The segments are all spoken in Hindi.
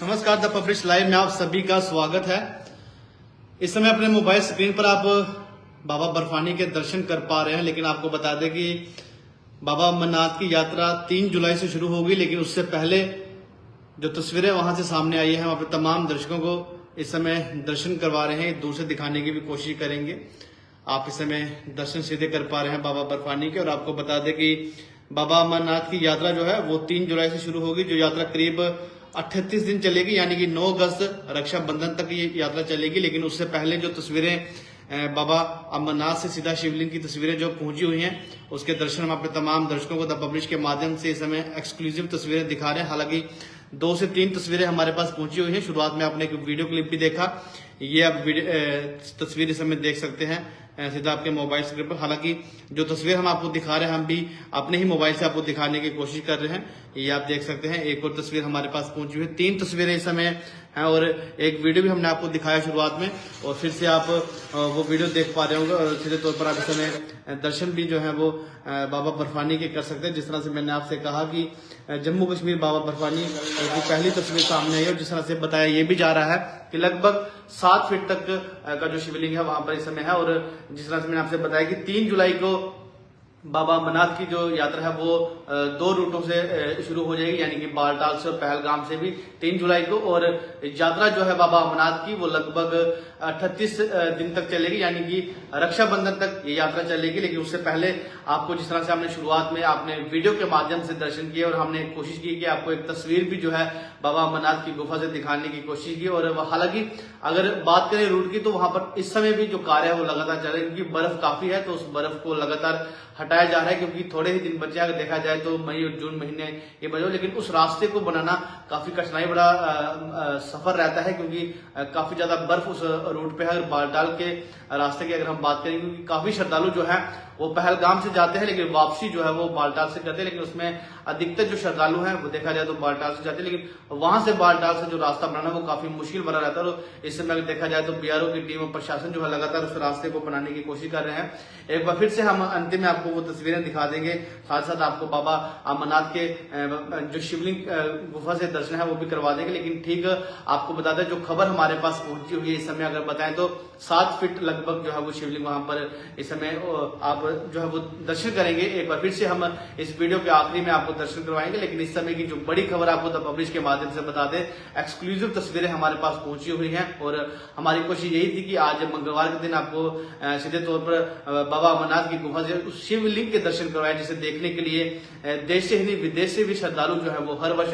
नमस्कार, द पब्लिश लाइव में आप सभी का स्वागत है। इस समय अपने मोबाइल स्क्रीन पर आप बाबा बर्फानी के दर्शन कर पा रहे हैं, लेकिन आपको बता दें कि बाबा अमरनाथ की यात्रा 3 जुलाई से शुरू होगी, लेकिन उससे पहले जो तस्वीरें वहां से सामने आई हैं, वहां पर तमाम दर्शकों को इस समय दर्शन करवा रहे हैं। दूर से दिखाने की भी कोशिश करेंगे। आप इस समय दर्शन सीधे कर पा रहे हैं बाबा बर्फानी के। और आपको बता दें कि बाबा अमरनाथ की यात्रा जो है वो 3 जुलाई से शुरू होगी, जो यात्रा करीब 38 दिन चलेगी, यानी कि 9 अगस्त रक्षाबंधन तक ये यात्रा चलेगी। लेकिन उससे पहले जो तस्वीरें बाबा अमरनाथ से सीधा शिवलिंग की तस्वीरें जो पहुंची हुई हैं, उसके दर्शन हम अपने तमाम दर्शकों को द पब्लिश के माध्यम से इस समय एक्सक्लूसिव तस्वीरें दिखा रहे हैं। हालांकि 2 से 3 तस्वीरें हमारे पास पहुंची हुई हैं। शुरुआत में आपने एक वीडियो क्लिप भी देखा, ये आप तस्वीर इस समय देख सकते हैं सीधा आपके मोबाइल स्क्रीन पर। हालांकि जो तस्वीर हम आपको दिखा रहे हैं, हम भी अपने ही मोबाइल से आपको दिखाने की कोशिश कर रहे हैं। ये आप देख सकते हैं, एक और तस्वीर हमारे पास पहुंची हुई है। 3 तस्वीरें इस समय हैं और एक वीडियो भी हमने आपको दिखाया शुरुआत में, और फिर से आप वो वीडियो देख पा रहे होंगे। और सीधे तौर पर आप इस समय दर्शन भी जो है वो बाबा बर्फानी के कर सकते हैं। जिस तरह से मैंने आपसे कहा कि जम्मू कश्मीर बाबा बर्फानी की पहली तस्वीर सामने आई, और जिस तरह से बताया ये भी जा रहा है कि लगभग 7 फीट तक का जो शिवलिंग है वहां पर इस समय है। और जिस तरह से मैंने आपसे बताया कि 3 जुलाई को बाबा अमरनाथ की जो यात्रा है वो 2 रूटों से शुरू हो जाएगी, यानी कि बालटाल से और पहलगाम से भी 3 जुलाई को। और यात्रा जो है बाबा अमरनाथ की वो लगभग 38 दिन तक चलेगी, यानी कि रक्षाबंधन तक ये यात्रा चलेगी। लेकिन उससे पहले आपको जिस तरह से हमने शुरुआत में आपने वीडियो के माध्यम से दर्शन किए, और हमने कोशिश की कि आपको एक तस्वीर भी जो है बाबा अमरनाथ की गुफा से दिखाने की कोशिश की। और हालांकि अगर बात करें रूट की, तो वहां पर इस समय भी जो कार्य है वो लगातार चल रहा है, क्योंकि बर्फ काफी है, तो उस बर्फ को लगातार हटाया जा रहा है। क्योंकि थोड़े ही दिन बचे, अगर देखा जाए तो मई और जून महीने ये बचे, लेकिन उस रास्ते को बनाना काफी कठिनाई बड़ा सफर रहता है, क्योंकि काफी ज्यादा बर्फ उस रूट पे है। अगर बालटाल के रास्ते की अगर हम बात करें, क्योंकि काफी श्रद्धालु जो है वो पहलगाम से जाते हैं, लेकिन वापसी जो है वो बालटाल से करते हैं। लेकिन उसमें अधिकतर जो श्रद्धालु हैं वो देखा जाए तो बालटाल से जाते हैं, लेकिन वहां से बालटाल से जो रास्ता बनाना वो काफी मुश्किल बना रहता है। और इस समय अगर देखा जाए तो बीआरओ की टीम और प्रशासन जो है लगातार उस रास्ते को बनाने की कोशिश कर रहे हैं। एक बार फिर से हम अंतिम में आपको वो तस्वीरें दिखा देंगे, साथ साथ आपको बाबा अमरनाथ के जो शिवलिंग गुफा से दर्शन है वो भी करवा देंगे। लेकिन ठीक आपको बता दें, जो खबर हमारे पास पहुंची हुई है इस समय अगर बताएं तो 7 फीट लगभग जो है वो शिवलिंग वहां पर इस समय आप जो है वो दर्शन करेंगे। एक बार फिर से हम इस वीडियो के आखिरी में आपको दर्शन करवाएंगे। लेकिन इस समय की जो बड़ी खबर आपको द पब्लिश के माध्यम से बता दें, एक्सक्लूसिव तस्वीरें हमारे पास पहुंची हुई हैं। और हमारी कोशिश यही थी कि आज मंगलवार के दिन आपको सीधे तौर पर बाबा अमरनाथ की गुफा से उस शिवलिंग के दर्शन करवाए, जिसे देखने के लिए देश से ही नहीं विदेश से भी श्रद्धालु जो है वो हर वर्ष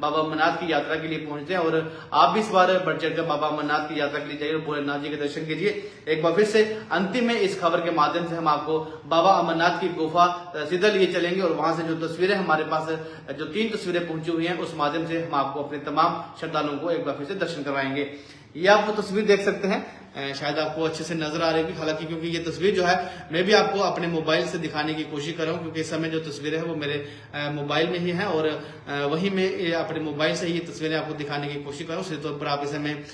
बाबा अमरनाथ की यात्रा के लिए पहुंचते हैं। और आप भी इस बार बढ़ चढ़कर बाबा अमरनाथ की यात्रा के लिए जाइए, भोलेनाथ जी के दर्शन कीजिए। एक बार फिर से अंतिम में इस खबर के माध्यम से हम आपको बाबा अमरनाथ की गुफा सीधा लिए चलेंगे, और वहां से जो तस्वीरें हमारे पास जो 3 तस्वीरें पहुंची हुई हैं उस माध्यम से हम आपको अपने तमाम श्रद्धालुओं को एक बार फिर से दर्शन करवाएंगे। ये आप वो तस्वीर देख सकते हैं, शायद आपको अच्छे से नजर आ रही है। हालांकि क्योंकि ये तस्वीर जो है मैं भी आपको अपने मोबाइल से दिखाने की कोशिश कर रहा हूँ, क्योंकि इस समय जो तस्वीरें हैं वो मेरे मोबाइल में ही है, और वही मैं अपने मोबाइल से ही ये तस्वीरें आपको दिखाने की कोशिश कर रहा हूँ। सीधे तौर पर आप इस समय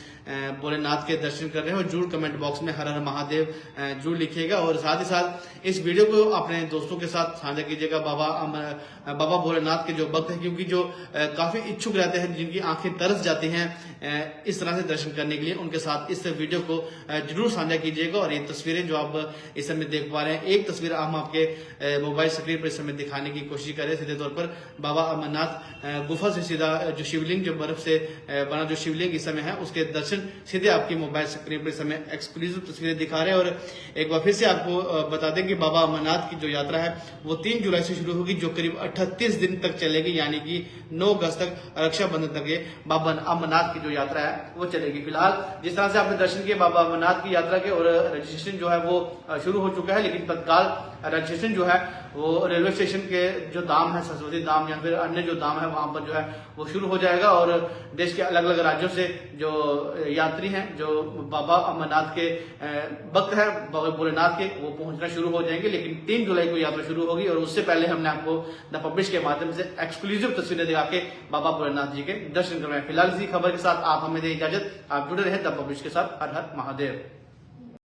भोलेनाथ के दर्शन कर रहे हैं। और जरूर कमेंट बॉक्स में हर हर महादेव जरूर लिखिएगा, और साथ ही साथ इस वीडियो को अपने दोस्तों के साथ साझा कीजिएगा। बाबा भोलेनाथ के जो भक्त हैं, क्योंकि जो काफी इच्छुक रहते हैं, जिनकी आंखें तरस जाती हैं इस तरह से दर्शन करने के लिए, उनके साथ इस वीडियो को जरूर साझा कीजिएगा। और ये तस्वीरें जो आप इस समय देख पा रहे हैं, एक तस्वीर हम आपके मोबाइल स्क्रीन पर इस समय दिखाने की कोशिश कर रहे हैं। सीधे तौर पर बाबा अमरनाथ गुफा से सीधा जो शिवलिंग, जो बर्फ से बना जो शिवलिंग इस समय है, उसके दर्शन सीधे आपकी मोबाइल स्क्रीन पर इस समय एक्सक्लूसिव तस्वीरें दिखा रहे हैं। और एक बार फिर से आपको बता दें कि बाबा अमरनाथ की जो यात्रा है वो 3 जुलाई से शुरू होगी, जो करीब 38 दिन तक चलेगी, यानी कि 9 अगस्त तक रक्षाबंधन तक ये बाबा अमरनाथ की जो यात्रा है वो चलेगी। फिलहाल जिस तरह से आपने दर्शन किए बाबा अमरनाथ की यात्रा के, और रजिस्ट्रेशन जो है वो शुरू हो चुका है, लेकिन तत्काल रजिस्ट्रेशन जो है वो रेलवे स्टेशन के जो दाम है, सरस्वती धाम या फिर अन्य जो दाम है वहां पर जो है वो शुरू हो जाएगा। और देश के अलग अलग राज्यों से जो यात्री हैं, जो बाबा अमरनाथ के भक्त है बाबा भोलेनाथ के, वो पहुंचना शुरू हो जाएंगे। लेकिन 3 जुलाई को यात्रा शुरू होगी और उससे पहले हमने आपको द पब्लिश के माध्यम से एक्सक्लूसिव तस्वीरें दिखा के बाबा भोलेनाथ जी के दर्शन करवाए। फिलहाल इसी खबर के साथ आप हमें दें इजाजत। आप जुड़े रहे द पब्लिश के साथ। हर हर महादेव।